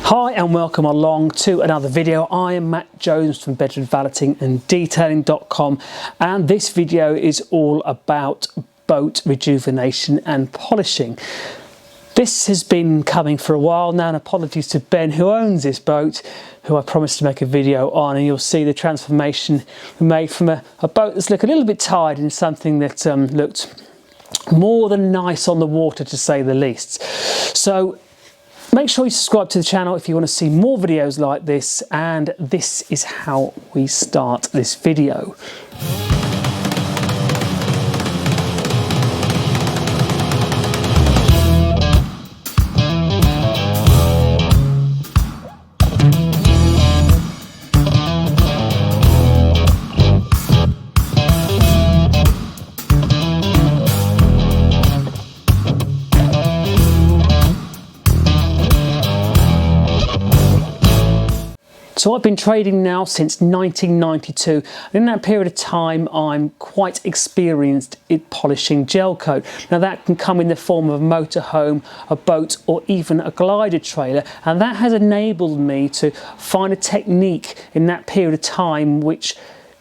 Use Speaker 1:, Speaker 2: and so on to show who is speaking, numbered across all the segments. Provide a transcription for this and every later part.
Speaker 1: Hi and welcome along to another video. I am Matt Jones from Bedford Valeting and Detailing.com, and this video is all about boat rejuvenation and polishing. This has been coming for a while now, and apologies to Ben who owns this boat, who I promised to make a video on, and you'll see the transformation we made from a boat that's looked a little bit tired into something that looked more than nice on the water, to say the least. So make sure you subscribe to the channel if you want to see more videos like this, and this is how we start this video. So I've been trading now since 1992, and in that period of time I'm quite experienced in polishing gel coat. Now that can come in the form of a motorhome, a boat, or even a glider trailer, and that has enabled me to find a technique in that period of time which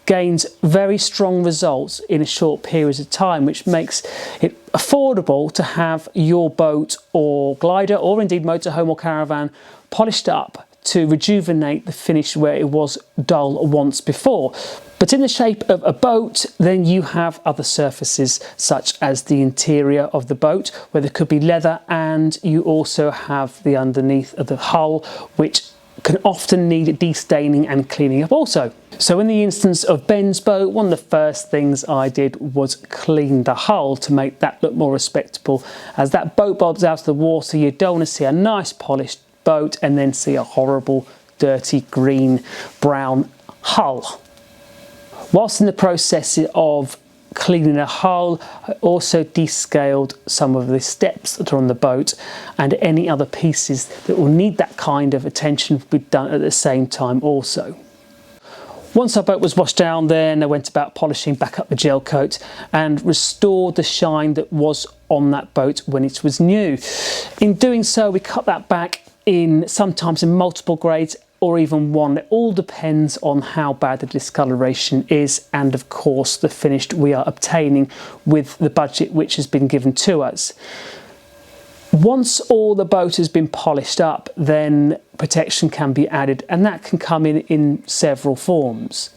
Speaker 1: gains very strong results in a short period of time, which makes it affordable to have your boat or glider, or indeed motorhome or caravan, polished up to rejuvenate the finish where it was dull once before. But in the shape of a boat, then you have other surfaces such as the interior of the boat, where there could be leather, and you also have the underneath of the hull, which can often need destaining and cleaning up also. So in the instance of Ben's boat, one of the first things I did was clean the hull to make that look more respectable. As that boat bobs out of the water, you don't want to see a nice polished boat and then see a horrible dirty green brown hull. Whilst in the process of cleaning the hull, I also descaled some of the steps that are on the boat, and any other pieces that will need that kind of attention will be done at the same time also. Once our boat was washed down, then I went about polishing back up the gel coat and restored the shine that was on that boat when it was new. In doing so, we cut that back sometimes in multiple grades, or even one. It all depends on how bad the discoloration is, and of course the finish we are obtaining with the budget which has been given to us. Once all the boat has been polished up, then protection can be added, and that can come in several forms.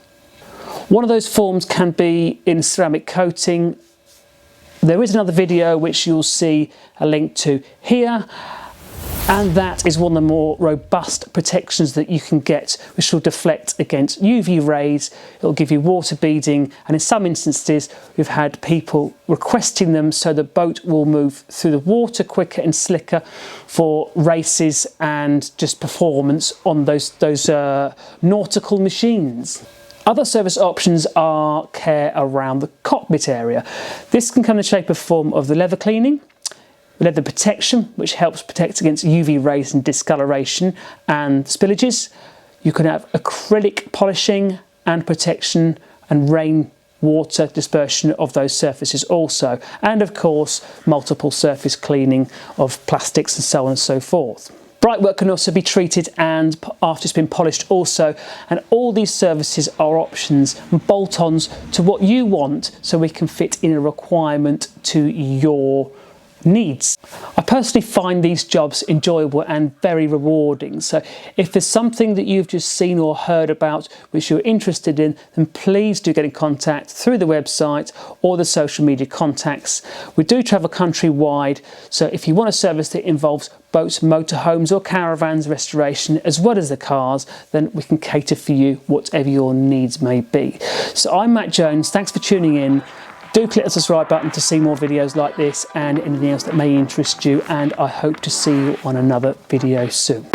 Speaker 1: One of those forms can be in ceramic coating. There is another video which you'll see a link to here, and that is one of the more robust protections that you can get, which will deflect against UV rays. It'll give you water beading, and in some instances we've had people requesting them so the boat will move through the water quicker and slicker for races and just performance on those nautical machines. Other service options are care around the cockpit area. This can come in the shape of form of the leather cleaning, leather protection, which helps protect against UV rays and discoloration and spillages. You can have acrylic polishing and protection and rain water dispersion of those surfaces also, and of course multiple surface cleaning of plastics and so on and so forth. Bright work can also be treated and after it's been polished also, and all these services are options and bolt-ons to what you want, so we can fit in a requirement to your needs. I personally find these jobs enjoyable and very rewarding, so if there's something that you've just seen or heard about which you're interested in, then please do get in contact through the website or the social media contacts. We do travel countrywide, so if you want a service that involves boats, motorhomes or caravans restoration as well as the cars, then we can cater for you whatever your needs may be. So I'm Matt Jones, thanks for tuning in. Do click the subscribe button to see more videos like this and anything else that may interest you, and I hope to see you on another video soon.